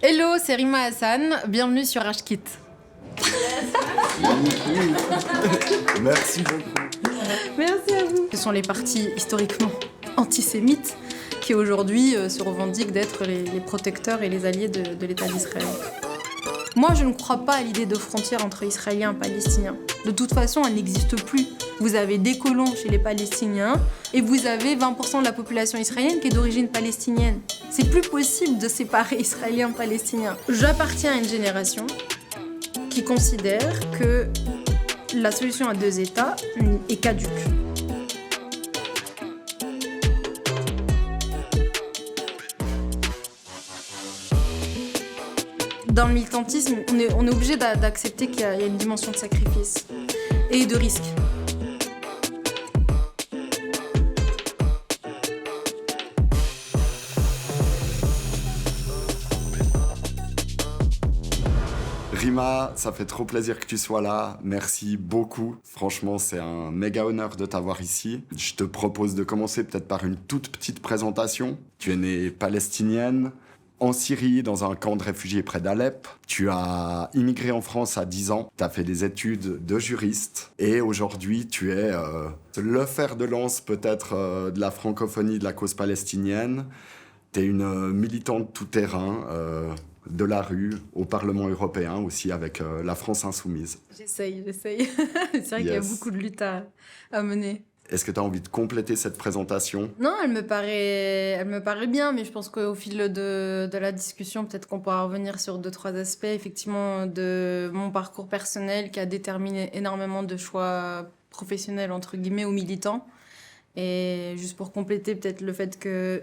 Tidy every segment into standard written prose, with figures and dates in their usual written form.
Hello, c'est Rima Hassan, bienvenue sur Ashkit. Merci beaucoup. Merci à vous. Ce sont les partis historiquement antisémites qui aujourd'hui se revendiquent d'être les protecteurs et les alliés de l'État d'Israël. Moi, je ne crois pas à l'idée de frontière entre Israéliens et Palestiniens. De toute façon, elle n'existe plus. Vous avez des colons chez les Palestiniens et vous avez 20% de la population israélienne qui est d'origine palestinienne. C'est plus possible de séparer Israéliens et Palestiniens. J'appartiens à une génération qui considère que la solution à deux États est caduque. Dans le militantisme, on est obligé d'accepter qu'il y a une dimension de sacrifice et de risque. Rima, ça fait trop plaisir que tu sois là. Merci beaucoup. Franchement, c'est un méga honneur de t'avoir ici. Je te propose de commencer peut-être par une toute petite présentation. Tu es née palestinienne, en Syrie, dans un camp de réfugiés près d'Alep. Tu as immigré en France à 10 ans. Tu as fait des études de juriste. Et aujourd'hui, tu es le fer de lance peut-être de la francophonie de la cause palestinienne. Tu es une militante tout-terrain de la rue au Parlement européen, aussi avec la France Insoumise. J'essaye. C'est vrai qu'il y a beaucoup de luttes à mener. Est-ce que tu as envie de compléter cette présentation ? Non, elle me paraît bien, mais je pense qu'au fil de la discussion, peut-être qu'on pourra revenir sur 2-3 aspects, effectivement, de mon parcours personnel qui a déterminé énormément de choix professionnels, entre guillemets, ou militants. Et juste pour compléter, peut-être le fait que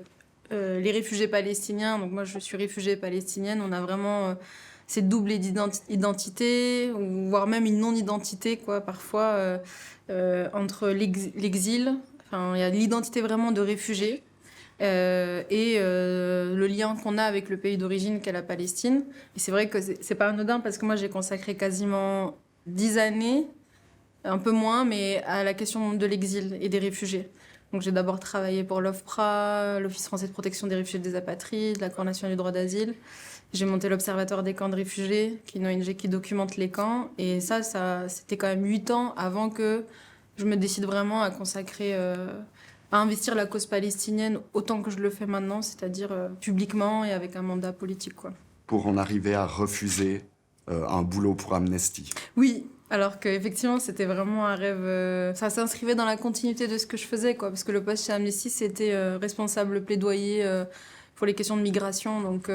les réfugiés palestiniens, donc moi je suis réfugiée palestinienne, on a vraiment cette double identité, voire même une non-identité, quoi, parfois, entre l'exil, enfin, il y a l'identité vraiment de réfugié, et le lien qu'on a avec le pays d'origine qu'est la Palestine. Et c'est vrai que c'est pas anodin parce que moi j'ai consacré quasiment 10 années, un peu moins, mais à la question de l'exil et des réfugiés. Donc j'ai d'abord travaillé pour l'OFPRA, l'Office français de protection des réfugiés et des apatrides, la Cour nationale du droit d'asile. J'ai monté l'Observatoire des camps de réfugiés, qui est une ONG qui documente les camps. Et ça c'était quand même 8 ans avant que je me décide vraiment à consacrer, à investir la cause palestinienne autant que je le fais maintenant, c'est-à-dire publiquement et avec un mandat politique, quoi. Pour en arriver à refuser un boulot pour Amnesty. Oui, alors qu'effectivement, c'était vraiment un rêve. Ça s'inscrivait dans la continuité de ce que je faisais, quoi. Parce que le poste chez Amnesty, c'était responsable plaidoyer pour les questions de migration. Donc,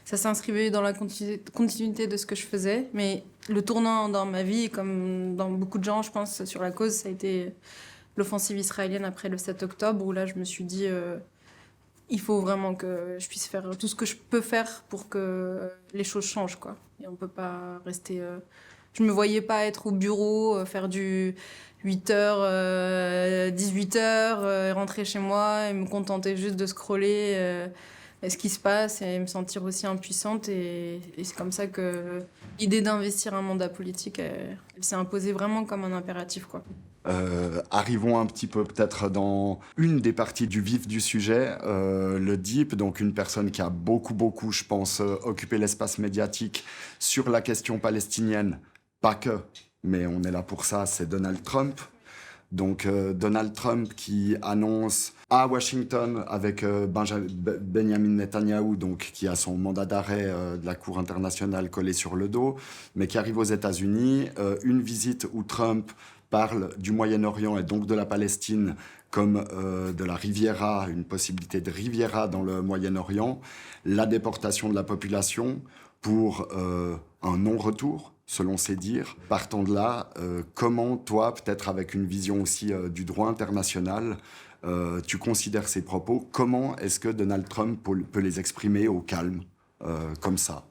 ça s'inscrivait dans la continuité de ce que je faisais. Mais le tournant dans ma vie, comme dans beaucoup de gens, je pense, sur la cause, ça a été l'offensive israélienne après le 7 octobre, où là, je me suis dit, il faut vraiment que je puisse faire tout ce que je peux faire pour que les choses changent, quoi. Et on peut pas rester... Je me voyais pas être au bureau, faire du 8h, 18h, rentrer chez moi et me contenter juste de scroller ce qui se passe et me sentir aussi impuissante. Et c'est comme ça que l'idée d'investir un mandat politique, elle s'est imposée vraiment comme un impératif, quoi. Arrivons un petit peu peut-être dans une des parties du vif du sujet, le DIP, donc une personne qui a beaucoup, je pense, occupé l'espace médiatique sur la question palestinienne. Pas que, mais on est là pour ça, c'est Donald Trump. Donc Donald Trump qui annonce à Washington avec Benjamin Netanyahou, donc, qui a son mandat d'arrêt de la Cour internationale collé sur le dos, mais qui arrive aux États-Unis, une visite où Trump parle du Moyen-Orient et donc de la Palestine comme de la Riviera, une possibilité de Riviera dans le Moyen-Orient, la déportation de la population pour un non-retour, selon ses dires. Partant de là, comment toi, peut-être avec une vision aussi du droit international, tu considères ces propos? Comment est-ce que Donald Trump peut les exprimer au calme, comme ça?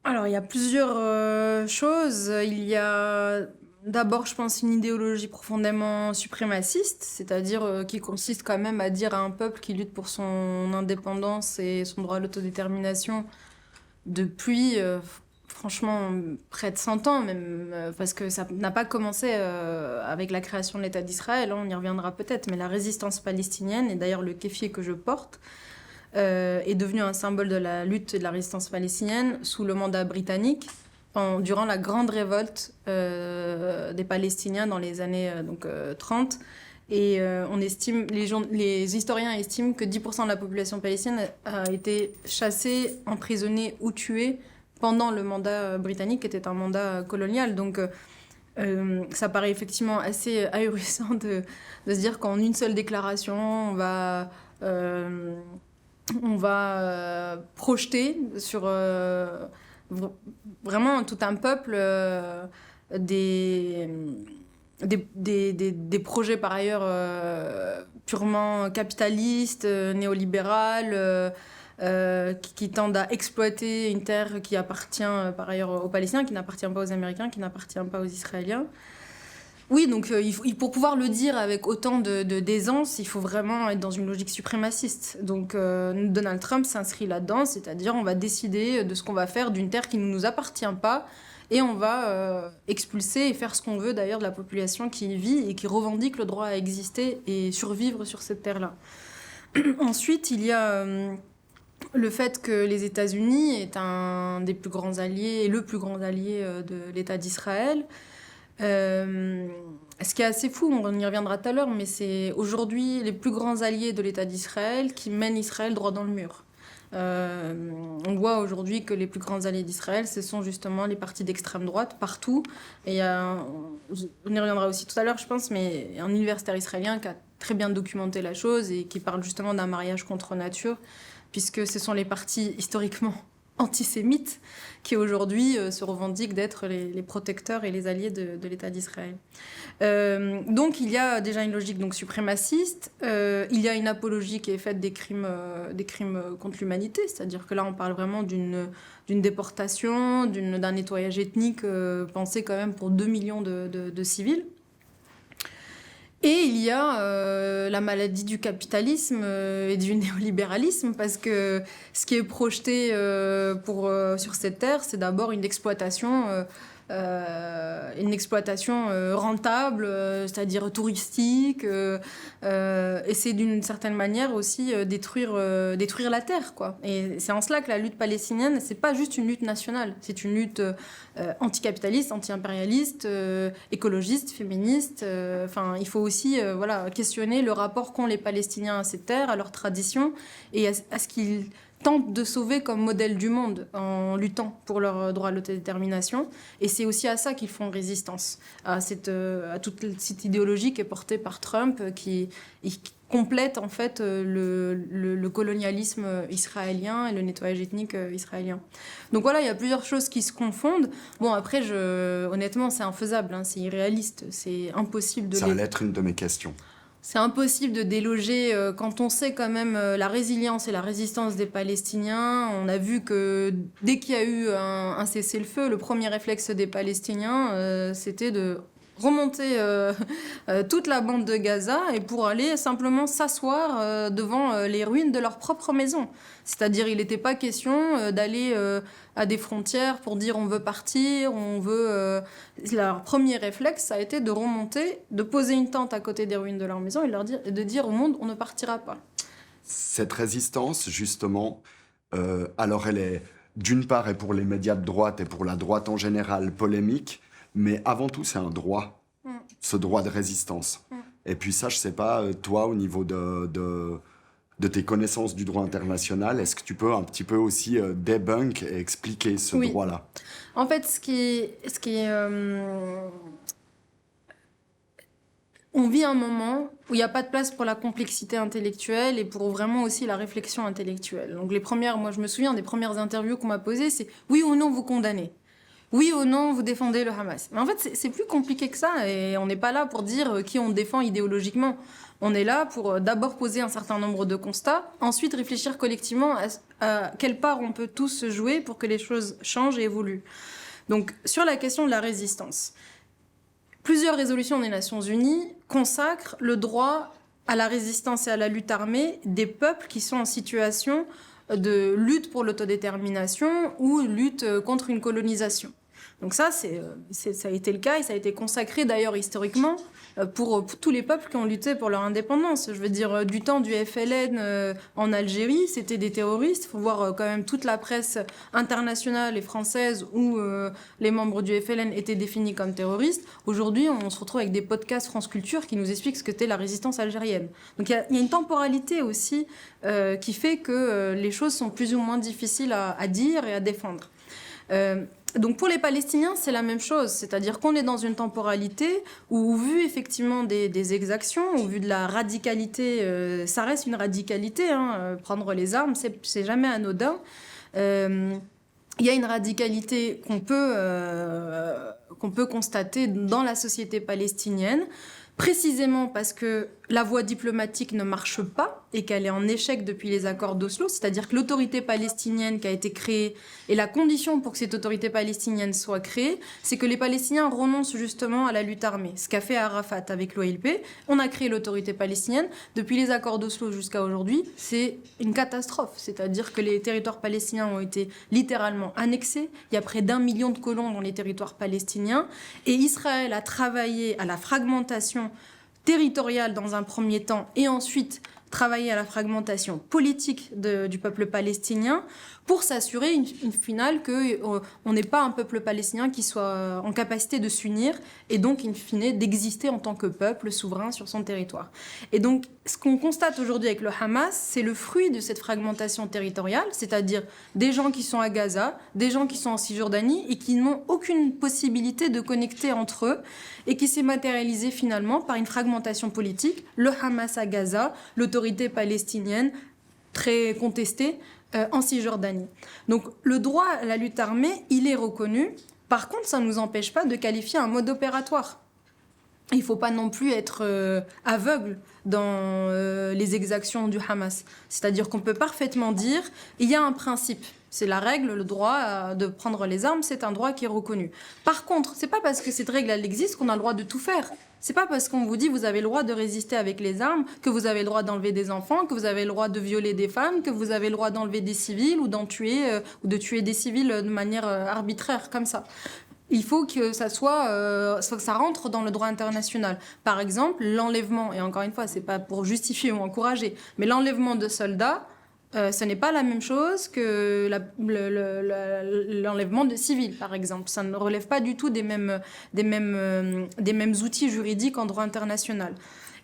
Alors, il y a plusieurs choses. Il y a d'abord, je pense, une idéologie profondément suprémaciste, c'est-à-dire qui consiste quand même à dire à un peuple qui lutte pour son indépendance et son droit à l'autodétermination depuis, franchement, près de 100 ans même, parce que ça n'a pas commencé avec la création de l'État d'Israël, hein, on y reviendra peut-être, mais la résistance palestinienne, et d'ailleurs le kéfier que je porte, est devenu un symbole de la lutte et de la résistance palestinienne sous le mandat britannique, durant la grande révolte des Palestiniens dans les années 30. Et les historiens estiment que 10% de la population palestinienne a été chassée, emprisonnée ou tuée pendant le mandat britannique, qui était un mandat colonial. Donc ça paraît effectivement assez ahurissant de se dire qu'en une seule déclaration, on va projeter sur vraiment tout un peuple des projets par ailleurs purement capitalistes, néolibérales, qui tendent à exploiter une terre qui appartient par ailleurs aux Palestiniens, qui n'appartient pas aux Américains, qui n'appartient pas aux Israéliens. Oui, donc pour pouvoir le dire avec autant d'aisance, il faut vraiment être dans une logique suprémaciste. Donc Donald Trump s'inscrit là-dedans, c'est-à-dire on va décider de ce qu'on va faire d'une terre qui ne nous appartient pas, et on va expulser et faire ce qu'on veut d'ailleurs de la population qui y vit et qui revendique le droit à exister et survivre sur cette terre-là. Ensuite, il y a le fait que les États-Unis est un des plus grands alliés, et le plus grand allié de l'État d'Israël. Ce qui est assez fou, on y reviendra tout à l'heure, mais c'est aujourd'hui les plus grands alliés de l'État d'Israël qui mènent Israël droit dans le mur. On voit aujourd'hui que les plus grands alliés d'Israël, ce sont justement les partis d'extrême droite partout. Et on y reviendra aussi tout à l'heure, je pense, mais un universitaire israélien qui a très bien documenté la chose et qui parle justement d'un mariage contre nature, puisque ce sont les partis historiquement antisémites qui aujourd'hui se revendiquent d'être les protecteurs et les alliés de l'État d'Israël. Donc il y a déjà une logique donc suprémaciste, il y a une apologie qui est faite des crimes contre l'humanité, c'est-à-dire que là on parle vraiment d'une déportation, d'un nettoyage ethnique pensé quand même pour 2 millions de civils. Et il y a la maladie du capitalisme et du néolibéralisme, parce que ce qui est projeté sur cette terre, c'est d'abord une exploitation rentable, c'est-à-dire touristique, et c'est d'une certaine manière aussi détruire la terre, quoi. Et c'est en cela que la lutte palestinienne, c'est pas juste une lutte nationale, c'est une lutte anticapitaliste, anti-impérialiste, écologiste, féministe. Enfin, il faut aussi questionner le rapport qu'ont les Palestiniens à ces terres, à leurs traditions, et à ce qu'ils tentent de sauver comme modèle du monde en luttant pour leur droit à l'autodétermination. Et c'est aussi à ça qu'ils font résistance, à toute cette idéologie qui est portée par Trump, qui complète en fait le colonialisme israélien et le nettoyage ethnique israélien. Donc voilà, il y a plusieurs choses qui se confondent. Bon, après, honnêtement, c'est infaisable, hein, c'est irréaliste, c'est impossible de... Ça allait être une de mes questions. C'est impossible de déloger quand on sait quand même la résilience et la résistance des Palestiniens. On a vu que dès qu'il y a eu un cessez-le-feu, le premier réflexe des Palestiniens, c'était de remonter toute la bande de Gaza et pour aller simplement s'asseoir devant les ruines de leur propre maison. C'est-à-dire, il n'était pas question d'aller à des frontières pour dire on veut partir, on veut... Leur premier réflexe, ça a été de remonter, de poser une tente à côté des ruines de leur maison et de dire au monde on ne partira pas. Cette résistance, justement, alors elle est, d'une part, et pour les médias de droite et pour la droite en général, polémique, mais avant tout, c'est un droit, ce droit de résistance. Et puis ça, je sais pas, toi, au niveau de tes connaissances du droit international, est-ce que tu peux un petit peu aussi debunk et expliquer ce droit-là ? En fait, on vit un moment où il n'y a pas de place pour la complexité intellectuelle et pour vraiment aussi la réflexion intellectuelle. Donc moi je me souviens des premières interviews qu'on m'a posées, c'est « oui ou non vous condamnez ». Oui ou non, vous défendez le Hamas. Mais en fait, c'est plus compliqué que ça. Et on n'est pas là pour dire qui on défend idéologiquement. On est là pour d'abord poser un certain nombre de constats, ensuite réfléchir collectivement à quelle part on peut tous jouer pour que les choses changent et évoluent. Donc, sur la question de la résistance, plusieurs résolutions des Nations Unies consacrent le droit à la résistance et à la lutte armée des peuples qui sont en situation de lutte pour l'autodétermination ou lutte contre une colonisation. Donc ça, ça a été le cas et ça a été consacré d'ailleurs historiquement pour tous les peuples qui ont lutté pour leur indépendance. Je veux dire, du temps du FLN en Algérie, c'était des terroristes. Il faut voir quand même toute la presse internationale et française où les membres du FLN étaient définis comme terroristes. Aujourd'hui, on se retrouve avec des podcasts France Culture qui nous expliquent ce que qu'était la résistance algérienne. Donc il y a une temporalité aussi qui fait que les choses sont plus ou moins difficiles à dire et à défendre. Donc pour les Palestiniens, c'est la même chose, c'est-à-dire qu'on est dans une temporalité où, vu effectivement des exactions, ou vu de la radicalité, ça reste une radicalité, hein, prendre les armes, c'est jamais anodin. Il y a une radicalité qu'on peut constater dans la société palestinienne, précisément parce que la voie diplomatique ne marche pas et qu'elle est en échec depuis les accords d'Oslo, c'est-à-dire que l'autorité palestinienne qui a été créée, et la condition pour que cette autorité palestinienne soit créée, c'est que les Palestiniens renoncent justement à la lutte armée. Ce qu'a fait Arafat avec l'OLP, on a créé l'autorité palestinienne. Depuis les accords d'Oslo jusqu'à aujourd'hui, c'est une catastrophe, c'est-à-dire que les territoires palestiniens ont été littéralement annexés. Il y a près d'1 million de colons dans les territoires palestiniens, et Israël a travaillé à la fragmentation territoriale dans un premier temps et ensuite travailler à la fragmentation politique du peuple palestinien pour s'assurer une finale qu'on n'ait pas un peuple palestinien qui soit en capacité de s'unir et donc in fine d'exister en tant que peuple souverain sur son territoire. Et donc ce qu'on constate aujourd'hui avec le Hamas, c'est le fruit de cette fragmentation territoriale, c'est-à-dire des gens qui sont à Gaza, des gens qui sont en Cisjordanie et qui n'ont aucune possibilité de connecter entre eux et qui s'est matérialisée finalement par une fragmentation politique, le Hamas à Gaza, l'autorité palestinienne très contestée en Cisjordanie. Donc le droit à la lutte armée, il est reconnu. Par contre, ça ne nous empêche pas de qualifier un mode opératoire. Il ne faut pas non plus être aveugle dans les exactions du Hamas. C'est-à-dire qu'on peut parfaitement dire, il y a un principe. C'est la règle, le droit de prendre les armes, c'est un droit qui est reconnu. Par contre, c'est pas parce que cette règle elle existe qu'on a le droit de tout faire. C'est pas parce qu'on vous dit vous avez le droit de résister avec les armes que vous avez le droit d'enlever des enfants, que vous avez le droit de violer des femmes, que vous avez le droit d'enlever des civils ou ou de tuer des civils de manière arbitraire comme ça. Il faut que ça que ça rentre dans le droit international. Par exemple, l'enlèvement, et encore une fois, c'est pas pour justifier ou encourager, mais l'enlèvement de soldats, ce n'est pas la même chose que l'enlèvement de civils, par exemple. Ça ne relève pas du tout des mêmes outils juridiques en droit international.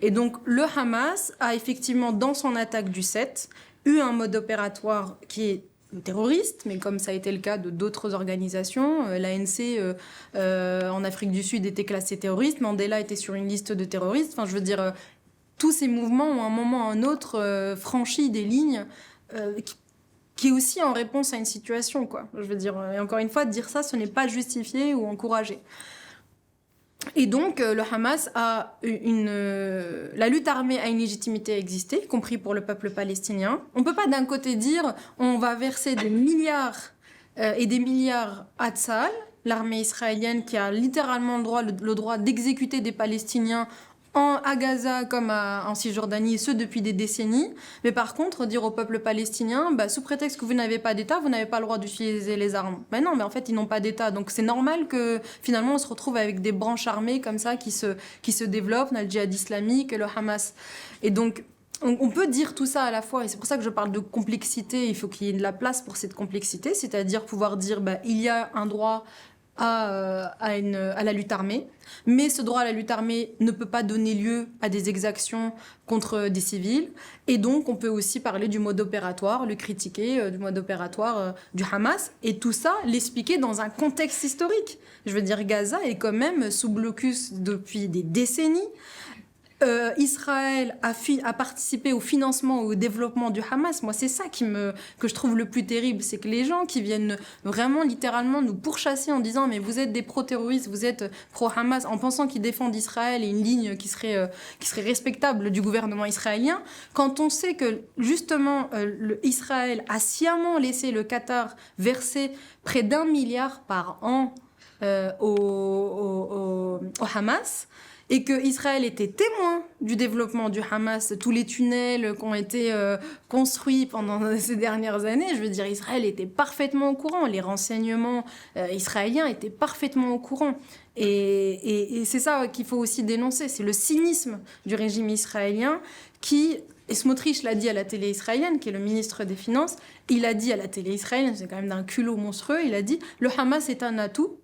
Et donc, le Hamas a effectivement, dans son attaque du 7, eu un mode opératoire qui est terroriste, mais comme ça a été le cas de d'autres organisations, l'ANC en Afrique du Sud était classée terroriste, Mandela était sur une liste de terroristes. Enfin, je veux dire, tous ces mouvements ont à un moment ou à un autre franchi des lignes qui est aussi en réponse à une situation, quoi. Je veux dire, et encore une fois, dire ça, ce n'est pas justifié ou encouragé. Et donc, le Hamas la lutte armée a une légitimité à exister, y compris pour le peuple palestinien. On ne peut pas d'un côté dire on va verser des milliards et des milliards à Tsahal, l'armée israélienne qui a littéralement le droit d'exécuter des Palestiniens à Gaza comme en Cisjordanie, et ce depuis des décennies. Mais par contre, dire au peuple palestinien, sous prétexte que vous n'avez pas d'État, vous n'avez pas le droit d'utiliser les armes. Ben non, mais en fait, ils n'ont pas d'État. Donc c'est normal que finalement, on se retrouve avec des branches armées comme ça qui se développent, on a le djihad islamique et le Hamas. Et donc, on peut dire tout ça à la fois, et c'est pour ça que je parle de complexité. Il faut qu'il y ait de la place pour cette complexité, c'est-à-dire pouvoir dire, il y a un droit à la lutte armée, mais ce droit à la lutte armée ne peut pas donner lieu à des exactions contre des civils, et donc on peut aussi parler du mode opératoire, le critiquer, du mode opératoire du Hamas, et tout ça l'expliquer dans un contexte historique. Je veux dire, Gaza est quand même sous blocus depuis des décennies. Israël a participé au financement, au développement du Hamas. Moi, c'est ça que je trouve le plus terrible, c'est que les gens qui viennent vraiment littéralement nous pourchasser en disant mais vous êtes des pro-terroristes, vous êtes pro-Hamas, en pensant qu'ils défendent Israël et une ligne qui serait respectable du gouvernement israélien, quand on sait que justement Israël a sciemment laissé le Qatar verser près d'1 milliard par an au Hamas, et que Israël était témoin du développement du Hamas, tous les tunnels qui ont été construits pendant ces dernières années, je veux dire, Israël était parfaitement au courant, les renseignements israéliens étaient parfaitement au courant. Et c'est ça qu'il faut aussi dénoncer, c'est le cynisme du régime israélien qui, et Smotrich l'a dit à la télé israélienne, qui est le ministre des Finances, il a dit à la télé israélienne, c'est quand même d'un culot monstrueux, il a dit « le Hamas est un atout ».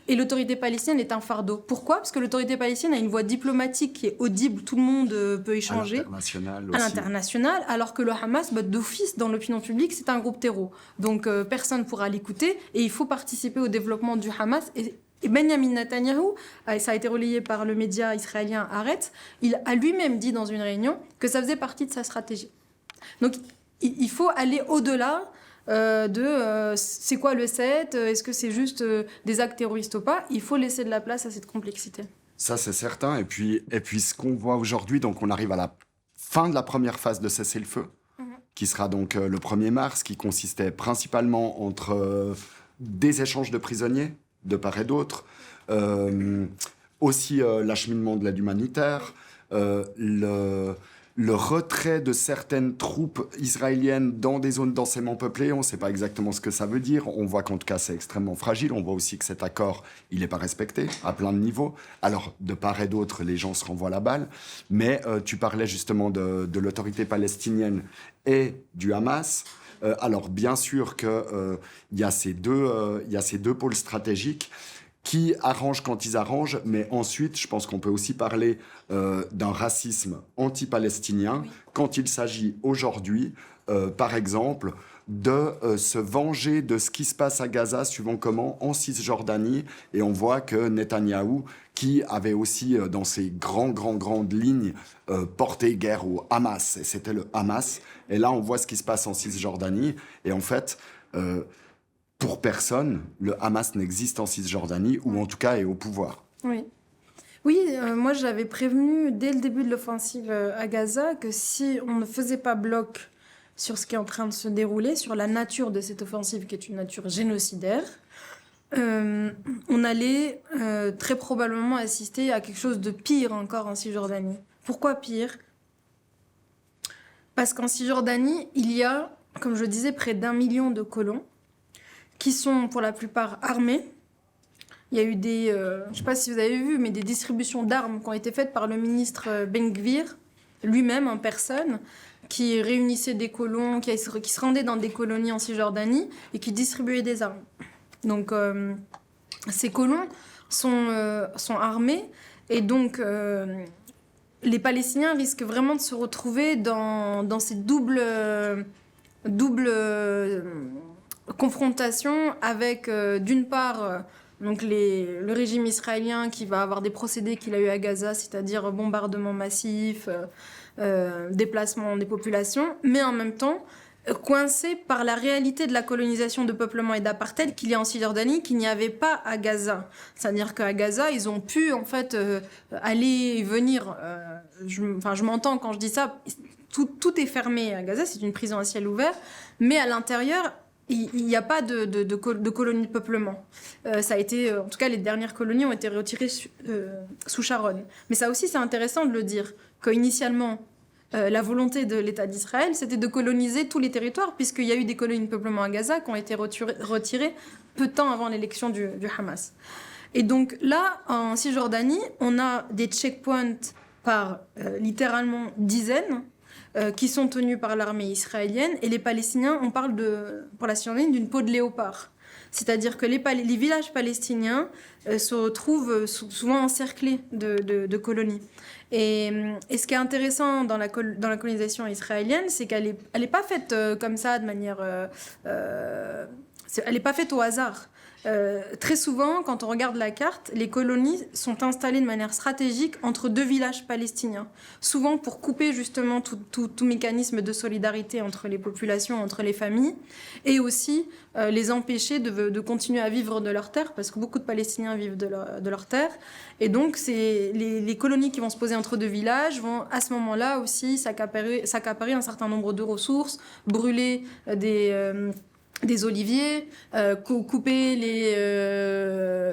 Et l'autorité palestinienne est un fardeau. Pourquoi ? Parce que l'autorité palestinienne a une voix diplomatique qui est audible, tout le monde peut échanger. À l'international, alors que le Hamas, d'office dans l'opinion publique, c'est un groupe terreau. Donc personne ne pourra l'écouter et il faut participer au développement du Hamas. Et Benjamin Netanyahou, ça a été relayé par le média israélien Haaretz, il a lui-même dit dans une réunion que ça faisait partie de sa stratégie. Donc il faut aller au-delà c'est quoi le 7 ? Est-ce que c'est juste des actes terroristes ou pas ? Il faut laisser de la place à cette complexité. Ça, c'est certain. Et puis ce qu'on voit aujourd'hui, donc on arrive à la fin de la première phase de cessez-le-feu, qui sera donc le 1er mars, qui consistait principalement entre des échanges de prisonniers, de part et d'autre, aussi l'acheminement de l'aide humanitaire, le retrait de certaines troupes israéliennes dans des zones densément peuplées. On ne sait pas exactement ce que ça veut dire. On voit qu'en tout cas, c'est extrêmement fragile. On voit aussi que cet accord, il n'est pas respecté à plein de niveaux. Alors, de part et d'autre, les gens se renvoient la balle. Mais tu parlais justement de l'autorité palestinienne et du Hamas. Alors, bien sûr qu'il y a ces deux pôles stratégiques qui arrangent quand ils arrangent, mais ensuite, je pense qu'on peut aussi parler d'un racisme anti-palestinien quand il s'agit aujourd'hui, par exemple, de se venger de ce qui se passe à Gaza, suivant comment, en Cisjordanie. Et on voit que Netanyahou, qui avait aussi, dans ses grandes lignes, porté guerre au Hamas, et c'était le Hamas. Et là, on voit ce qui se passe en Cisjordanie. Et en fait... pour personne, le Hamas n'existe en Cisjordanie, ou en tout cas est au pouvoir. Oui, moi j'avais prévenu dès le début de l'offensive à Gaza que si on ne faisait pas bloc sur ce qui est en train de se dérouler, sur la nature de cette offensive qui est une nature génocidaire, on allait très probablement assister à quelque chose de pire encore en Cisjordanie. Pourquoi pire ? Parce qu'en Cisjordanie, il y a, comme je disais, près d'1 million de colons qui sont pour la plupart armés. Il y a eu des, je ne sais pas si vous avez vu, mais des distributions d'armes qui ont été faites par le ministre Ben Gvir, lui-même en personne, qui réunissait des colons, qui se rendaient dans des colonies en Cisjordanie et qui distribuait des armes. Donc ces colons sont armés et donc les Palestiniens risquent vraiment de se retrouver dans ces doubles confrontation avec, d'une part, donc le régime israélien qui va avoir des procédés qu'il a eu à Gaza, c'est-à-dire bombardement massif, déplacement des populations, mais en même temps coincé par la réalité de la colonisation de peuplement et d'apartheid qu'il y a en Cisjordanie, qu'il n'y avait pas à Gaza. C'est-à-dire qu'à Gaza, ils ont pu en fait aller et venir. Je m'entends quand je dis ça. Tout est fermé à Gaza, c'est une prison à ciel ouvert, mais à l'intérieur, il n'y a pas de colonies de peuplement. Ça a été, en tout cas, les dernières colonies ont été retirées sous Sharon. Mais ça aussi, c'est intéressant de le dire, qu'initialement, la volonté de l'État d'Israël, c'était de coloniser tous les territoires, puisqu'il y a eu des colonies de peuplement à Gaza qui ont été retirées peu de temps avant l'élection du Hamas. Et donc là, en Cisjordanie, on a des checkpoints par littéralement dizaines, qui sont tenus par l'armée israélienne. Et les Palestiniens, on parle pour la Cisjordanie d'une peau de léopard. C'est-à-dire que les villages palestiniens se retrouvent souvent encerclés de colonies. Et ce qui est intéressant dans la colonisation israélienne, c'est qu'elle est pas faite comme ça, de manière... elle n'est pas faite au hasard. Très souvent, quand on regarde la carte, les colonies sont installées de manière stratégique entre deux villages palestiniens, souvent pour couper justement tout mécanisme de solidarité entre les populations, entre les familles, et aussi les empêcher de continuer à vivre de leurs terres, parce que beaucoup de Palestiniens vivent de leurs terres. Et donc, c'est les colonies qui vont se poser entre deux villages vont à ce moment-là aussi s'accaparer un certain nombre de ressources, brûler des oliviers, couper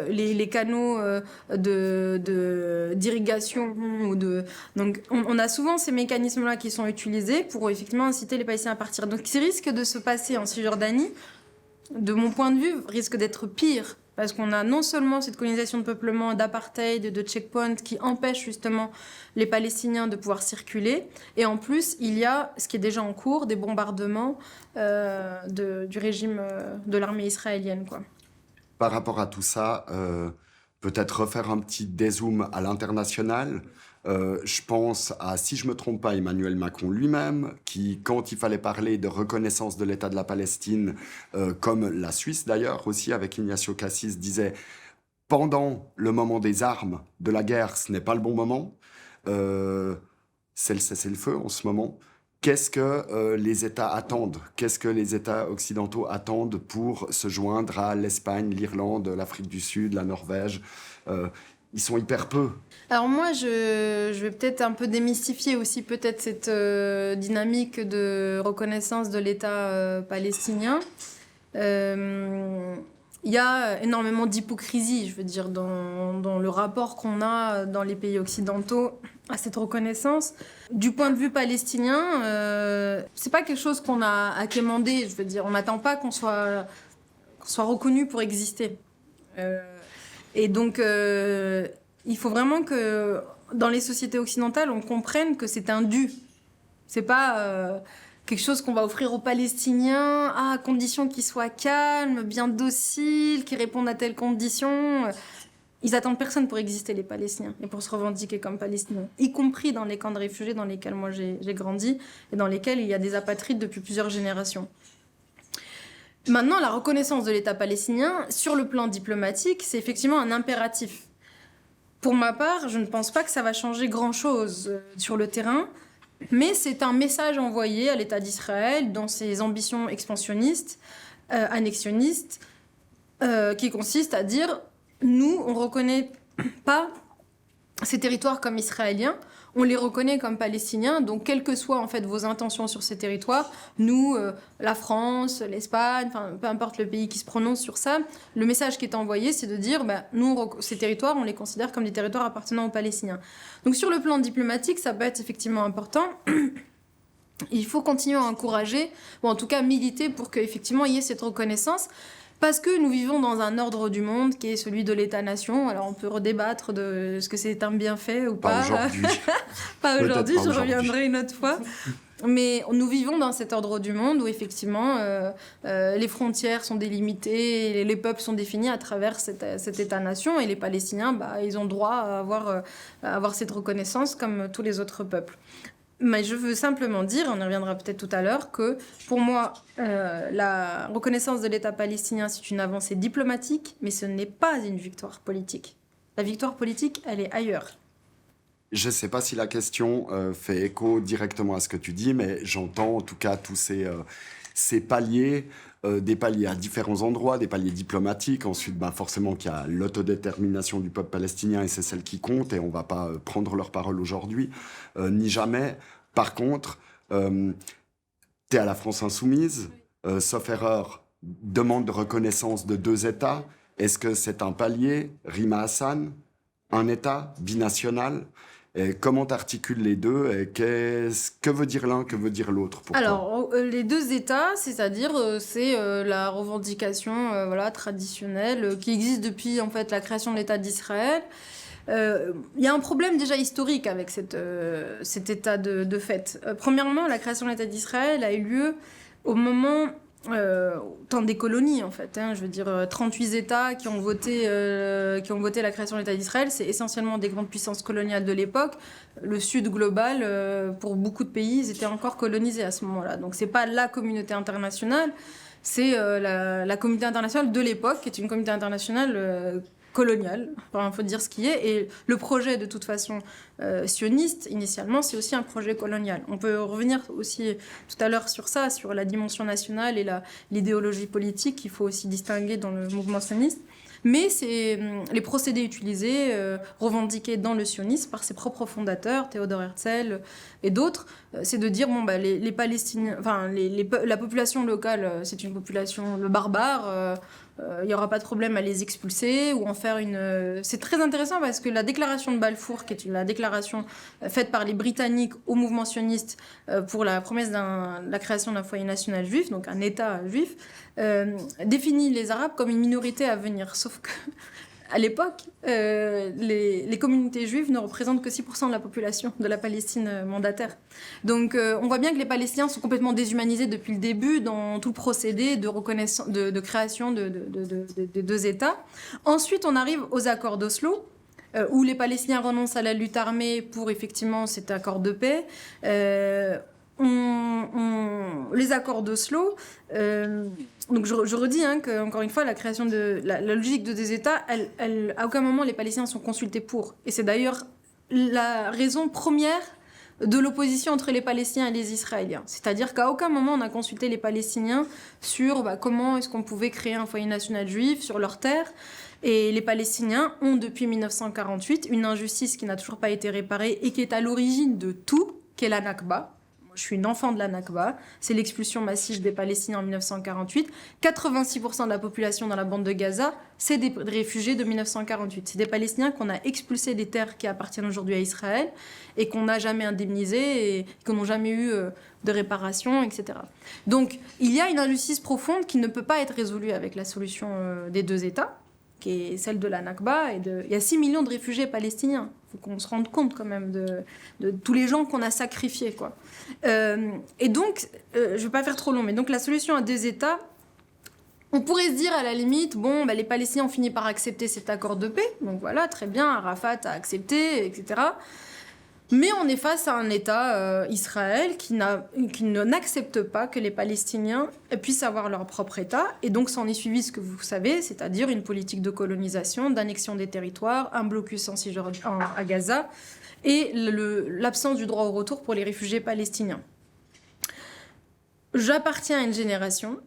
les canaux d'irrigation. Donc on a souvent ces mécanismes-là qui sont utilisés pour effectivement inciter les Palestiniens à partir. Donc ce qui risque de se passer en Cisjordanie, de mon point de vue, risque d'être pire. Parce qu'on a non seulement cette colonisation de peuplement, d'apartheid, de checkpoint qui empêche justement les Palestiniens de pouvoir circuler. Et en plus, il y a, ce qui est déjà en cours, des bombardements du régime de l'armée israélienne, quoi. Par rapport à tout ça, peut-être refaire un petit dézoom à l'international. Je pense à, si je ne me trompe pas, Emmanuel Macron lui-même, qui, quand il fallait parler de reconnaissance de l'État de la Palestine, comme la Suisse d'ailleurs, aussi avec Ignacio Cassis, disait « Pendant le moment des armes, de la guerre, ce n'est pas le bon moment. C'est le cessez-le-feu en ce moment. » Qu'est-ce que les États attendent? Qu'est-ce que les États occidentaux attendent pour se joindre à l'Espagne, l'Irlande, l'Afrique du Sud, la Norvège? Ils sont hyper peu. Alors moi, je vais peut-être un peu démystifier aussi peut-être cette dynamique de reconnaissance de l'État palestinien. Il y a énormément d'hypocrisie, je veux dire, dans le rapport qu'on a dans les pays occidentaux à cette reconnaissance. Du point de vue palestinien, c'est pas quelque chose qu'on a à quémander, je veux dire. On n'attend pas qu'on soit reconnu pour exister. Et donc, il faut vraiment que dans les sociétés occidentales, on comprenne que c'est un dû. C'est pas quelque chose qu'on va offrir aux Palestiniens à condition qu'ils soient calmes, bien dociles, qu'ils répondent à telles conditions. Ils attendent personne pour exister, les Palestiniens, et pour se revendiquer comme Palestiniens, y compris dans les camps de réfugiés dans lesquels moi j'ai grandi et dans lesquels il y a des apatrides depuis plusieurs générations. Maintenant, la reconnaissance de l'État palestinien, sur le plan diplomatique, c'est effectivement un impératif. Pour ma part, je ne pense pas que ça va changer grand-chose sur le terrain, mais c'est un message envoyé à l'État d'Israël dans ses ambitions expansionnistes, annexionnistes, qui consiste à dire « nous, on ne reconnaît pas ces territoires comme israéliens, on les reconnaît comme palestiniens, donc quelles que soient en fait vos intentions sur ces territoires, nous, la France, l'Espagne, enfin peu importe le pays qui se prononce sur ça, le message qui est envoyé, c'est de dire, nous, ces territoires, on les considère comme des territoires appartenant aux Palestiniens. Donc sur le plan diplomatique, ça peut être effectivement important. Il faut continuer à encourager, ou en tout cas militer pour qu'effectivement il y ait cette reconnaissance. Parce que nous vivons dans un ordre du monde qui est celui de l'État-nation. Alors on peut redébattre de ce que c'est un bienfait ou pas. Pas aujourd'hui. Pas aujourd'hui, je reviendrai une autre fois. Mais nous vivons dans cet ordre du monde où effectivement les frontières sont délimitées, et les peuples sont définis à travers cet État-nation. Et les Palestiniens, ils ont droit à avoir cette reconnaissance comme tous les autres peuples. Mais je veux simplement dire, on y reviendra peut-être tout à l'heure, que pour moi, la reconnaissance de l'État palestinien, c'est une avancée diplomatique, mais ce n'est pas une victoire politique. La victoire politique, elle est ailleurs. Je ne sais pas si la question fait écho directement à ce que tu dis, mais j'entends en tout cas tous ces paliers, des paliers à différents endroits, des paliers diplomatiques. Ensuite, forcément qu'il y a l'autodétermination du peuple palestinien et c'est celle qui compte et on ne va pas prendre leur parole aujourd'hui, ni jamais. Par contre, tu es à la France insoumise, sauf erreur, demande de reconnaissance de 2 États. Est-ce que c'est un palier, Rima Hassan, un État binational? Et comment t'articules les deux et que veut dire l'un, que veut dire l'autre pour Alors, les 2 États, c'est-à-dire c'est la revendication traditionnelle qui existe depuis en fait la création de l'État d'Israël. Il y a un problème déjà historique avec cet état de fait. Premièrement, la création de l'État d'Israël a eu lieu au moment temps des colonies en fait. Je veux dire, 38 États qui ont voté la création de l'État d'Israël, c'est essentiellement des grandes puissances coloniales de l'époque. Le Sud global, pour beaucoup de pays, ils étaient encore colonisés à ce moment-là. Donc c'est pas la communauté internationale, c'est la communauté internationale de l'époque, qui est une communauté internationale coloniale, il faut dire ce qui est. Et le projet, de toute façon, sioniste, initialement, c'est aussi un projet colonial. On peut revenir aussi tout à l'heure sur ça, sur la dimension nationale et l'idéologie politique qu'il faut aussi distinguer dans le mouvement sioniste. Mais c'est les procédés utilisés, revendiqués dans le sionisme par ses propres fondateurs, Théodore Herzl et d'autres, c'est de dire bon, bah, les Palestiniens, enfin, la population locale, c'est une population barbare, il n'y aura pas de problème à les expulser ou en faire une... C'est très intéressant parce que la déclaration de Balfour, qui est la déclaration faite par les Britanniques au mouvement sioniste pour la promesse de la création d'un foyer national juif, donc un État juif, définit les Arabes comme une minorité à venir. Sauf que à l'époque, les communautés juives ne représentent que 6% de la population de la Palestine mandataire. Donc on voit bien que les Palestiniens sont complètement déshumanisés depuis le début dans tout le procédé de création de deux États. Ensuite, on arrive aux accords d'Oslo, où les Palestiniens renoncent à la lutte armée pour effectivement cet accord de paix. Les accords d'Oslo, donc je redis qu'encore une fois, la création de la logique de deux États, à aucun moment les Palestiniens sont consultés pour. Et c'est d'ailleurs la raison première de l'opposition entre les Palestiniens et les Israéliens. C'est-à-dire qu'à aucun moment on a consulté les Palestiniens sur comment est-ce qu'on pouvait créer un foyer national juif sur leur terre. Et les Palestiniens ont depuis 1948 une injustice qui n'a toujours pas été réparée et qui est à l'origine de tout, qui est la Nakba. Je suis une enfant de la Nakba, c'est l'expulsion massive des Palestiniens en 1948. 86% de la population dans la bande de Gaza, c'est des réfugiés de 1948. C'est des Palestiniens qu'on a expulsés des terres qui appartiennent aujourd'hui à Israël et qu'on n'a jamais indemnisés et qu'on n'a jamais eu de réparation, etc. Donc il y a une injustice profonde qui ne peut pas être résolue avec la solution des deux États, qui est celle de la Nakba. Il y a 6 millions de réfugiés palestiniens. Il faut qu'on se rende compte quand même de tous les gens qu'on a sacrifiés, quoi. Et donc, je ne vais pas faire trop long, mais donc la solution à deux États, on pourrait se dire à la limite, bon, bah, les Palestiniens ont fini par accepter cet accord de paix, donc voilà, très bien, Arafat a accepté, etc. Mais on est face à un État, Israël, qui n'accepte pas que les Palestiniens puissent avoir leur propre État. Et donc, s'en est suivi ce que vous savez, c'est-à-dire une politique de colonisation, d'annexion des territoires, un blocus à Gaza et l'absence du droit au retour pour les réfugiés palestiniens. J'appartiens à une génération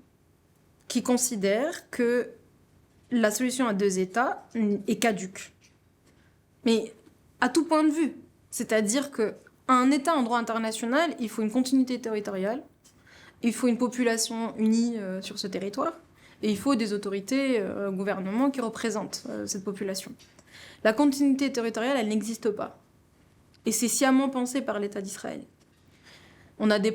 qui considère que la solution à deux États est caduque. Mais à tout point de vue. C'est-à-dire qu'un État en droit international, il faut une continuité territoriale, il faut une population unie sur ce territoire, et il faut des autorités, gouvernements qui représentent cette population. La continuité territoriale, elle n'existe pas. Et c'est sciemment pensé par l'État d'Israël.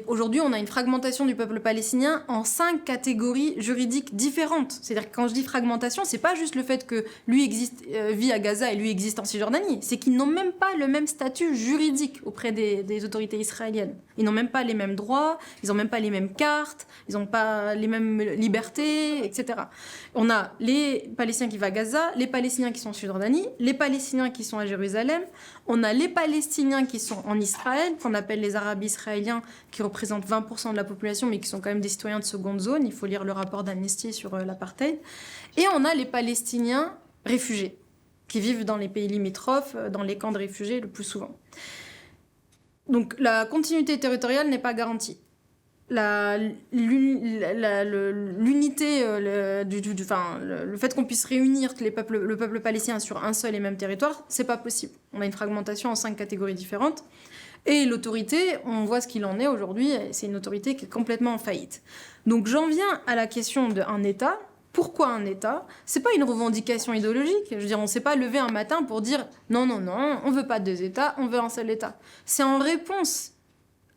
Aujourd'hui, on a une fragmentation du peuple palestinien en 5 catégories juridiques différentes. C'est-à-dire que quand je dis fragmentation, c'est pas juste le fait que lui vit à Gaza et lui existe en Cisjordanie. C'est qu'ils n'ont même pas le même statut juridique auprès des autorités israéliennes. Ils n'ont même pas les mêmes droits, ils n'ont même pas les mêmes cartes, ils n'ont pas les mêmes libertés, etc. On a les Palestiniens qui vont à Gaza, les Palestiniens qui sont en Cisjordanie, les Palestiniens qui sont à Jérusalem, on a les Palestiniens qui sont en Israël, qu'on appelle les Arabes israéliens, qui représentent 20% de la population, mais qui sont quand même des citoyens de seconde zone. Il faut lire le rapport d'Amnesty sur l'apartheid. Et on a les Palestiniens réfugiés, qui vivent dans les pays limitrophes, dans les camps de réfugiés le plus souvent. Donc la continuité territoriale n'est pas garantie. L'unité, le fait qu'on puisse réunir le peuple palestinien sur un seul et même territoire, c'est pas possible. On a une fragmentation en 5 catégories différentes. Et l'autorité, on voit ce qu'il en est aujourd'hui, c'est une autorité qui est complètement en faillite. Donc j'en viens à la question d'un État. Pourquoi un État ? C'est pas une revendication idéologique. Je veux dire, on s'est pas levé un matin pour dire non, on veut pas deux États, on veut un seul État. C'est en réponse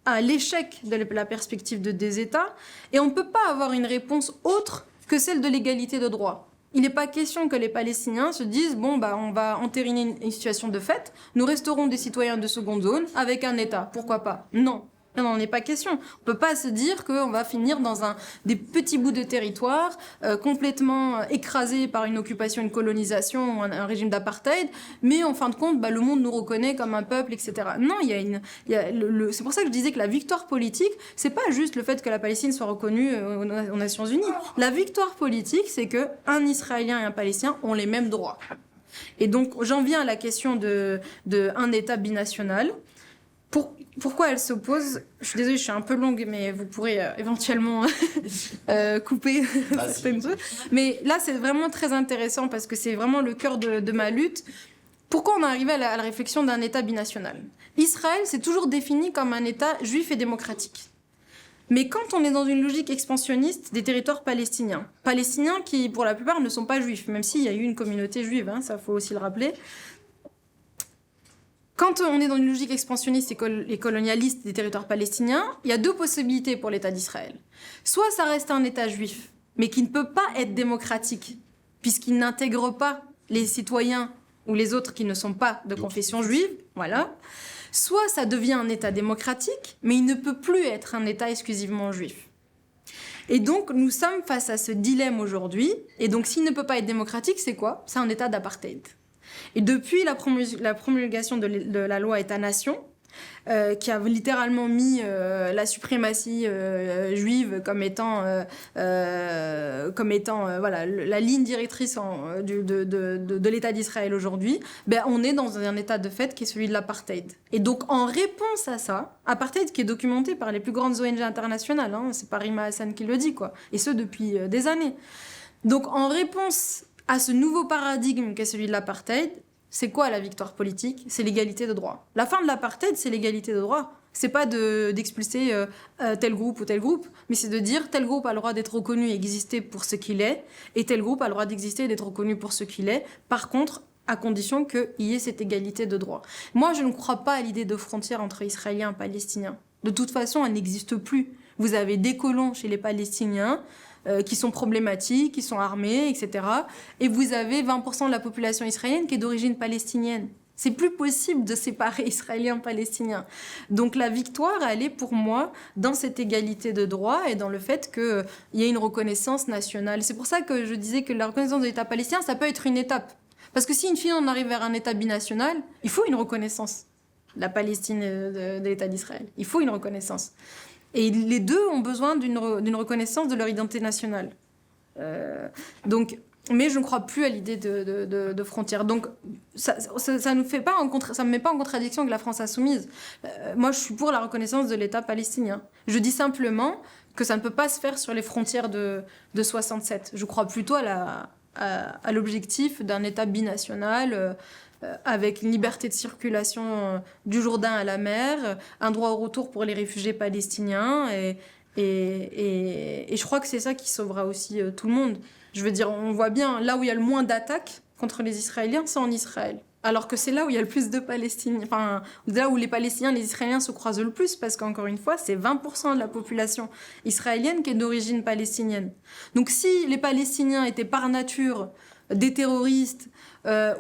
à l'échec de la perspective de deux États, et on ne peut pas avoir une réponse autre que celle de l'égalité de droit. Il n'est pas question que les Palestiniens se disent « Bon, bah, on va entériner une situation de fait, nous resterons des citoyens de seconde zone avec un État. Pourquoi pas ?» Non. Il n'en est pas question. On ne peut pas se dire qu'on va finir dans des petits bouts de territoire complètement écrasés par une occupation, une colonisation, un régime d'apartheid, mais en fin de compte, le monde nous reconnaît comme un peuple, etc. Non, c'est pour ça que je disais que la victoire politique, c'est pas juste le fait que la Palestine soit reconnue aux Nations Unies. La victoire politique, c'est qu'un Israélien et un Palestinien ont les mêmes droits. Et donc, j'en viens à la question d'un État binational. pourquoi elle s'oppose? Je suis désolée, je suis un peu longue, mais vous pourrez éventuellement couper certaines trucs. Mais là, c'est vraiment très intéressant parce que c'est vraiment le cœur de ma lutte. Pourquoi on est arrivé à la réflexion d'un État binational? Israël s'est toujours défini comme un État juif et démocratique. Mais quand on est dans une logique expansionniste des territoires palestiniens qui, pour la plupart, ne sont pas juifs, même s'il y a eu une communauté juive, hein, ça faut aussi le rappeler. Quand on est dans une logique expansionniste et colonialiste des territoires palestiniens, il y a deux possibilités pour l'État d'Israël. Soit ça reste un État juif, mais qui ne peut pas être démocratique, puisqu'il n'intègre pas les citoyens ou les autres qui ne sont pas de confession juive, voilà. Soit ça devient un État démocratique, mais il ne peut plus être un État exclusivement juif. Et donc, nous sommes face à ce dilemme aujourd'hui. Et donc, s'il ne peut pas être démocratique, c'est quoi? C'est un État d'apartheid. Et depuis la promulgation de la loi État-nation, qui a littéralement mis la suprématie juive comme étant voilà, la ligne directrice de l'État d'Israël aujourd'hui, ben, on est dans un état de fait qui est celui de l'apartheid. Et donc, en réponse à ça, apartheid qui est documenté par les plus grandes ONG internationales, hein, c'est pas Rima Hassan qui le dit, quoi, et ce depuis des années. Donc, en réponse à ce nouveau paradigme qui est celui de l'apartheid, c'est quoi la victoire politique? C'est l'égalité de droit. La fin de l'apartheid, c'est l'égalité de droit. C'est pas d'expulser tel groupe ou tel groupe, mais c'est de dire tel groupe a le droit d'être reconnu et exister pour ce qu'il est, et tel groupe a le droit d'exister et d'être reconnu pour ce qu'il est. Par contre, à condition qu'il y ait cette égalité de droit. Moi, je ne crois pas à l'idée de frontière entre Israéliens et Palestiniens. De toute façon, elle n'existe plus. Vous avez des colons chez les Palestiniens, qui sont problématiques, qui sont armés, etc. Et vous avez 20% de la population israélienne qui est d'origine palestinienne. C'est plus possible de séparer Israéliens et Palestiniens. Donc la victoire, elle est pour moi dans cette égalité de droit et dans le fait qu'il y ait une reconnaissance nationale. C'est pour ça que je disais que la reconnaissance de l'État palestinien, ça peut être une étape. Parce que si, in fine, on arrive vers un État binational, il faut une reconnaissance de la Palestine de l'État d'Israël. Il faut une reconnaissance. Et les deux ont besoin d'une reconnaissance de leur identité nationale. Donc, mais je ne crois plus à l'idée de frontières. Donc, ça me met pas en contradiction avec la France insoumise. Moi, je suis pour la reconnaissance de l'État palestinien. Je dis simplement que ça ne peut pas se faire sur les frontières de 67. Je crois plutôt à l'objectif d'un État binational avec une liberté de circulation du Jourdain à la mer, un droit au retour pour les réfugiés palestiniens, et je crois que c'est ça qui sauvera aussi tout le monde. Je veux dire, on voit bien, là où il y a le moins d'attaques contre les Israéliens, c'est en Israël. Alors que c'est là où il y a le plus de Palestiniens, enfin, là où les Palestiniens et les Israéliens se croisent le plus, parce qu'encore une fois, c'est 20% de la population israélienne qui est d'origine palestinienne. Donc si les Palestiniens étaient par nature des terroristes,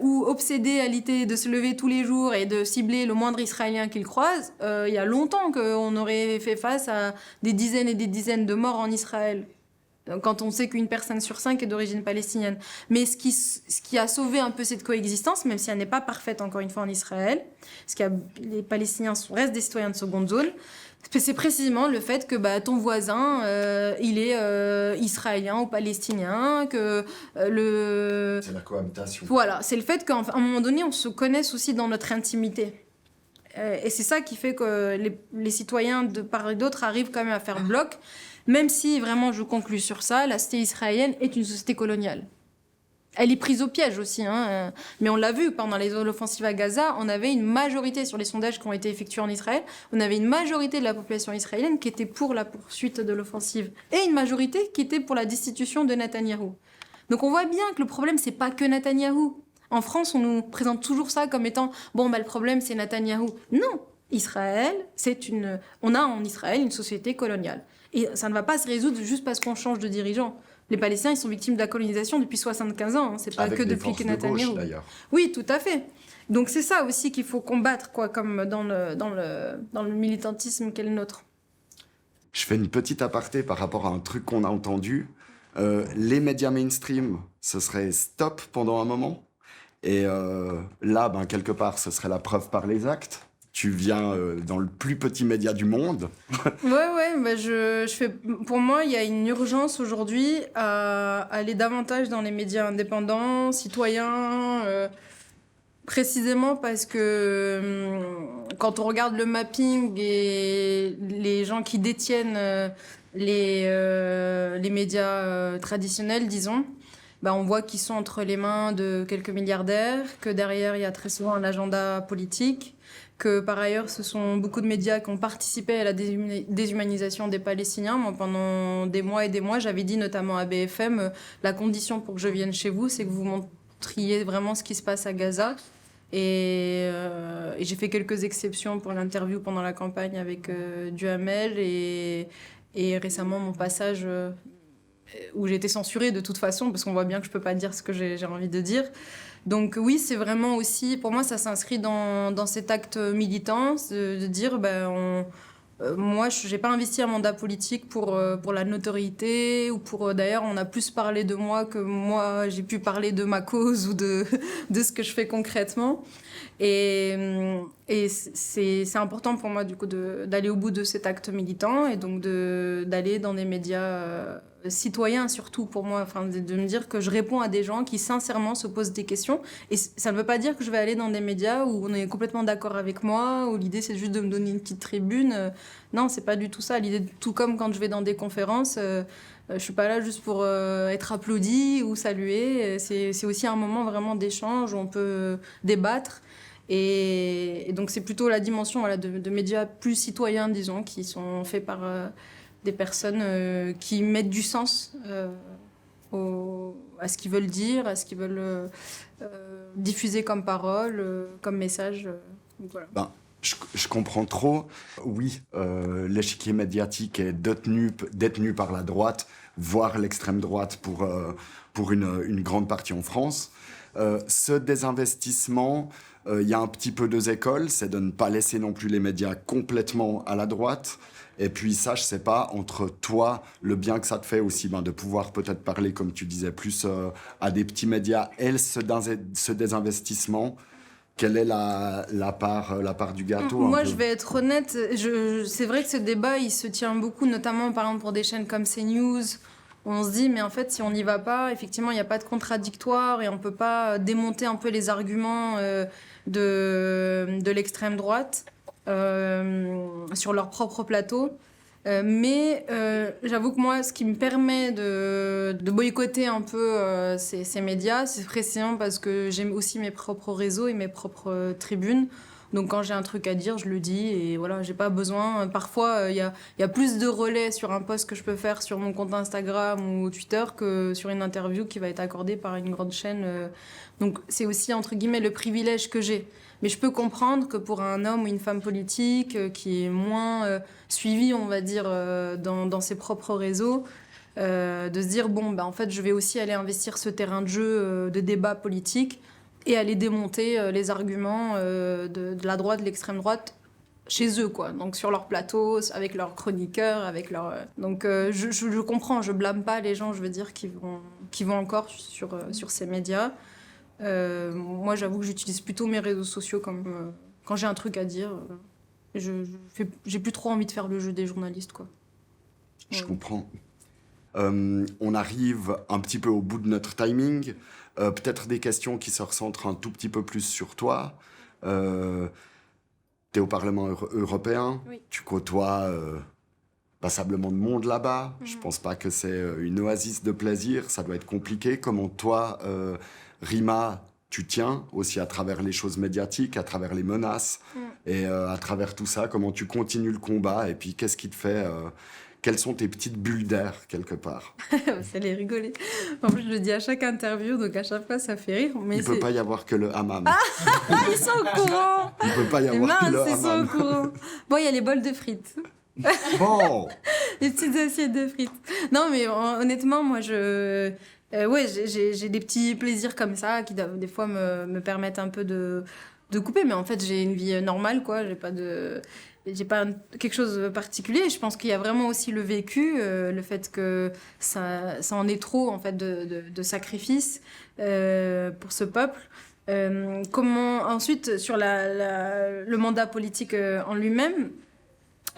ou obsédés à l'idée de se lever tous les jours et de cibler le moindre Israélien qu'ils croisent, il y a longtemps qu'on aurait fait face à des dizaines et des dizaines de morts en Israël, quand on sait qu'une personne sur 5 est d'origine palestinienne. Mais ce qui a sauvé un peu cette coexistence, même si elle n'est pas parfaite encore une fois en Israël, les Palestiniens restent des citoyens de seconde zone, c'est précisément le fait que ton voisin, il est israélien ou palestinien, que C'est la cohabitation. Voilà, c'est le fait qu'à un moment donné, on se connaisse aussi dans notre intimité. Et c'est ça qui fait que les citoyens de part et d'autre arrivent quand même à faire bloc, même si, vraiment, je conclus sur ça, la société israélienne est une société coloniale. Elle est prise au piège aussi, hein. Mais on l'a vu, pendant l'offensive à Gaza, on avait une majorité, sur les sondages qui ont été effectués en Israël, on avait une majorité de la population israélienne qui était pour la poursuite de l'offensive, et une majorité qui était pour la destitution de Netanyahou. Donc on voit bien que le problème, c'est pas que Netanyahou. En France, on nous présente toujours ça comme étant « bon, le problème, c'est Netanyahou ». Non, Israël, on a en Israël une société coloniale. Et ça ne va pas se résoudre juste parce qu'on change de dirigeant. Les Palestiniens, ils sont victimes de la colonisation depuis 75 ans. Hein. C'est pas avec que des depuis que forces de gauche, Netanyahou. d'ailleurs. Oui, tout à fait. Donc c'est ça aussi qu'il faut combattre, quoi, comme dans le militantisme qu'est le nôtre. Je fais une petite aparté par rapport à un truc qu'on a entendu. Les médias mainstream, ce serait stop pendant un moment. Et là, quelque part, ce serait la preuve par les actes. Tu viens dans le plus petit média du monde. Pour moi, il y a une urgence aujourd'hui à aller davantage dans les médias indépendants, citoyens, Précisément parce que quand on regarde le mapping et les gens qui détiennent les médias traditionnels, disons, bah on voit qu'ils sont entre les mains de quelques milliardaires, que derrière il y a très souvent un agenda politique, que par ailleurs ce sont beaucoup de médias qui ont participé à la déshumanisation des Palestiniens. Moi, pendant des mois et des mois, j'avais dit notamment à BFM, la condition pour que je vienne chez vous, c'est que vous montriez vraiment ce qui se passe à Gaza. Et j'ai fait quelques exceptions pour l'interview pendant la campagne avec Duhamel et récemment mon passage où j'ai été censurée de toute façon parce qu'on voit bien que je peux pas dire ce que j'ai envie de dire. Donc oui, c'est vraiment aussi, pour moi, ça s'inscrit dans cet acte militant de dire, moi, je n'ai pas investi un mandat politique pour la notoriété ou pour... D'ailleurs, on a plus parlé de moi que moi, j'ai pu parler de ma cause ou de ce que je fais concrètement. Et c'est important pour moi, du coup, d'aller au bout de cet acte militant et donc d'aller dans des médias citoyens, surtout pour moi, enfin, de me dire que je réponds à des gens qui, sincèrement, se posent des questions. Et ça ne veut pas dire que je vais aller dans des médias où on est complètement d'accord avec moi, où l'idée, c'est juste de me donner une petite tribune. Non, c'est pas du tout ça. L'idée, tout comme quand je vais dans des conférences, je suis pas là juste pour être applaudie ou saluée. C'est aussi un moment vraiment d'échange où on peut débattre. Et donc c'est plutôt la dimension voilà, de médias plus citoyens, disons, qui sont faits par des personnes qui mettent du sens à ce qu'ils veulent dire, à ce qu'ils veulent diffuser comme parole, comme message. Donc voilà. Ben, je comprends trop. Oui, l'échiquier médiatique est détenu par la droite, voire l'extrême droite pour une grande partie en France. Ce désinvestissement, il y a un petit peu deux écoles, c'est de ne pas laisser non plus les médias complètement à la droite. Et puis ça, je sais pas, entre toi, le bien que ça te fait aussi, de pouvoir peut-être parler, comme tu disais, plus à des petits médias, et ce désinvestissement, quelle est la part du gâteau un Moi, peu je vais être honnête, c'est vrai que ce débat, il se tient beaucoup, notamment par exemple pour des chaînes comme CNews, où on se dit, mais en fait, si on n'y va pas, effectivement, il n'y a pas de contradictoire et on ne peut pas démonter un peu les arguments de l'extrême droite sur leur propre plateau. Mais j'avoue que moi, ce qui me permet de boycotter un peu ces médias, c'est précisément parce que j'aime aussi mes propres réseaux et mes propres tribunes. Donc quand j'ai un truc à dire, je le dis et voilà, j'ai pas besoin. Parfois, il y a plus de relais sur un post que je peux faire sur mon compte Instagram ou Twitter que sur une interview qui va être accordée par une grande chaîne. Donc c'est aussi entre guillemets le privilège que j'ai. Mais je peux comprendre que pour un homme ou une femme politique qui est moins suivi, on va dire, dans ses propres réseaux, de se dire, bon, en fait, je vais aussi aller investir ce terrain de jeu de débat politique et aller démonter les arguments de la droite, de l'extrême droite, chez eux, quoi. Donc sur leur plateau, avec leurs chroniqueurs, avec leur... Donc je comprends, je blâme pas les gens, je veux dire, qui vont encore sur ces médias. Moi, j'avoue que j'utilise plutôt mes réseaux sociaux comme quand j'ai un truc à dire. J'ai plus trop envie de faire le jeu des journalistes, quoi. Je Ouais. comprends. On arrive un petit peu au bout de notre timing. Peut-être des questions qui se recentrent un tout petit peu plus sur toi. Tu es au Parlement européen, Oui. tu côtoies passablement de monde là-bas. Je pense pas que c'est une oasis de plaisir, ça doit être compliqué. Comment toi, Rima, tu tiens aussi à travers les choses médiatiques, à travers les menaces et à travers tout ça, comment tu continues le combat et puis qu'est-ce qui te fait... quelles sont tes petites bulles d'air, quelque part? Ça les rigoler. En plus, je le dis à chaque interview, donc à chaque fois, ça fait rire. Mais Il peut pas y avoir que le hammam. Ils sont au courant. Il peut pas y Les avoir que le minces, ils sont au hammam. courant. Bon, il y a les bols de frites. Bon, Les petites assiettes de frites. Non, mais honnêtement, moi, ouais, j'ai des petits plaisirs comme ça qui, des fois, me permettent un peu de couper. Mais en fait, j'ai une vie normale, quoi. J'ai pas quelque chose de particulier. Je pense qu'il y a vraiment aussi le vécu, le fait que ça en est trop, en fait, de sacrifices pour ce peuple. Comment, ensuite, sur le mandat politique en lui-même,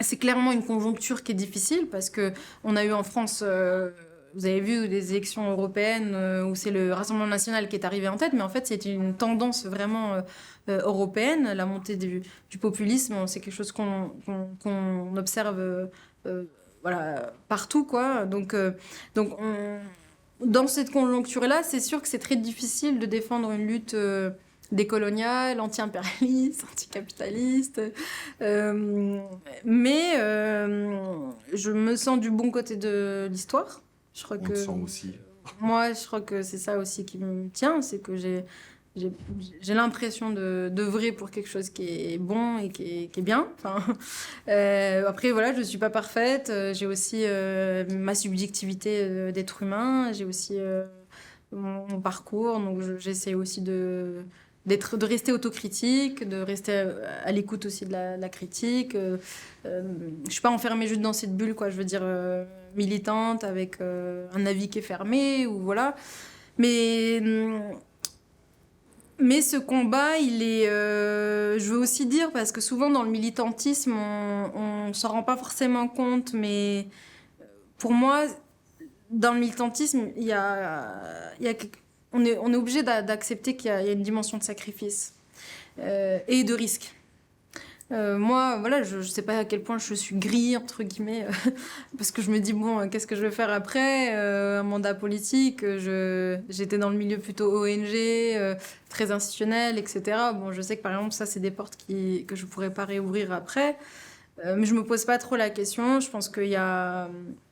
c'est clairement une conjoncture qui est difficile parce que on a eu en France vous avez vu les élections européennes où c'est le Rassemblement national qui est arrivé en tête, mais en fait, c'est une tendance vraiment européenne. La montée du populisme, c'est quelque chose qu'on observe voilà, partout, quoi. Donc dans cette conjoncture-là, c'est sûr que c'est très difficile de défendre une lutte décoloniale, anti-impérialiste, anticapitaliste. Mais je me sens du bon côté de l'histoire. Je crois On que te sent aussi. moi, je crois que c'est ça aussi qui me tient, c'est que j'ai l'impression d'œuvrer pour quelque chose qui est bon et qui est bien. Enfin, après, voilà, je ne suis pas parfaite. J'ai aussi ma subjectivité d'être humain. J'ai aussi mon parcours. Donc, j'essaie aussi de rester autocritique, de rester à l'écoute aussi de la critique. Je suis pas enfermée juste dans cette bulle, quoi. Je veux dire, militante, avec un avis qui est fermé, ou voilà. Mais ce combat, il est... je veux aussi dire, parce que souvent dans le militantisme, on s'en rend pas forcément compte, mais pour moi, dans le militantisme, on est obligé d'accepter qu'il y a une dimension de sacrifice et de risque. Moi, voilà, je sais pas à quel point je suis grille, entre guillemets, parce que je me dis, bon, qu'est-ce que je vais faire après un mandat politique, j'étais dans le milieu plutôt ONG, très institutionnel, etc. Bon, je sais que, par exemple, ça, c'est des portes que je pourrais pas réouvrir après, mais je me pose pas trop la question. Je pense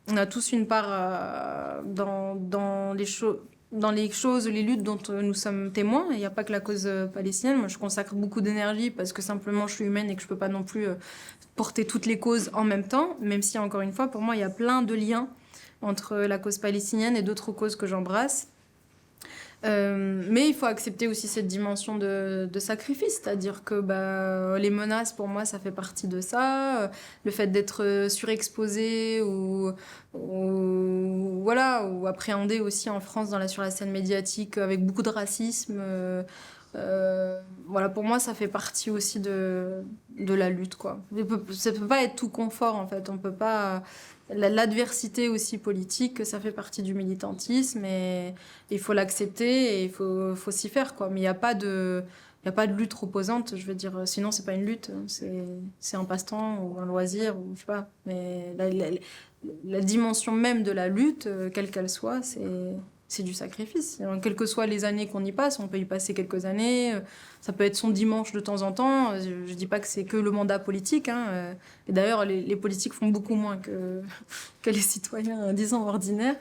on a tous une part dans les choses... Dans les choses, les luttes dont nous sommes témoins. Il n'y a pas que la cause palestinienne. Moi, je consacre beaucoup d'énergie parce que simplement je suis humaine et que je ne peux pas non plus porter toutes les causes en même temps. Même si, encore une fois, pour moi, il y a plein de liens entre la cause palestinienne et d'autres causes que j'embrasse. Mais il faut accepter aussi cette dimension de sacrifice, c'est-à-dire que les menaces, pour moi, ça fait partie de ça. Le fait d'être surexposé ou appréhendé aussi en France sur la scène médiatique avec beaucoup de racisme. Voilà, pour moi, ça fait partie aussi de la lutte, quoi. Ça peut pas être tout confort, en fait. On peut pas... L'adversité aussi politique, ça fait partie du militantisme et il faut l'accepter et il faut s'y faire, quoi. Mais il n'y a pas de lutte opposante, je veux dire. Sinon, c'est pas une lutte, c'est un passe-temps ou un loisir, ou je sais pas. Mais la dimension même de la lutte, quelle qu'elle soit, c'est du sacrifice. Quelles que soient les années qu'on y passe, on peut y passer quelques années. Ça peut être son dimanche de temps en temps. Je dis pas que c'est que le mandat politique, hein. Et d'ailleurs, les politiques font beaucoup moins que les citoyens, disons, ordinaires.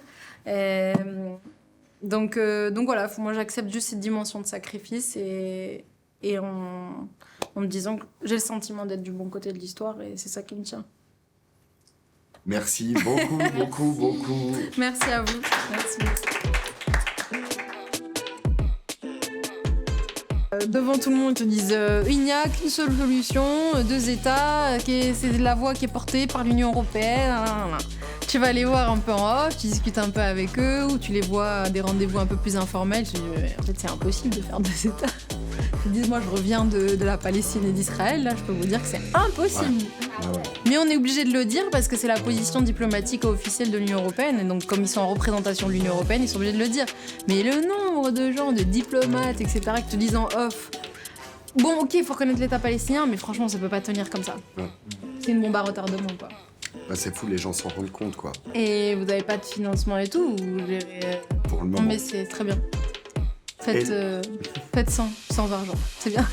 Donc voilà, moi j'accepte juste cette dimension de sacrifice et en me disant que j'ai le sentiment d'être du bon côté de l'histoire et c'est ça qui me tient. Merci beaucoup, beaucoup. Merci à vous. Merci. Devant tout le monde, ils te disent il n'y a qu'une seule solution, deux États, c'est la voie qui est portée par l'Union européenne. Tu vas les voir un peu en off, tu discutes un peu avec eux, ou tu les vois à des rendez-vous un peu plus informels. En fait, c'est impossible de faire deux États. Ils disent, moi, je reviens de la Palestine et d'Israël. Là, je peux vous dire que c'est impossible. Ouais. Mais on est obligé de le dire parce que c'est la position diplomatique officielle de l'Union européenne. Et donc, comme ils sont en représentation de l'Union européenne, ils sont obligés de le dire. Mais le nombre de gens, de diplomates, etc., qui te disent en off, bon, ok, il faut reconnaître l'État palestinien, mais franchement, ça peut pas tenir comme ça. Ouais. C'est une bombe à retardement, quoi. C'est fou, les gens s'en rendent compte, quoi. Et vous n'avez pas de financement et tout Pour le moment. Non, mais c'est très bien. Faites sans argent, c'est bien.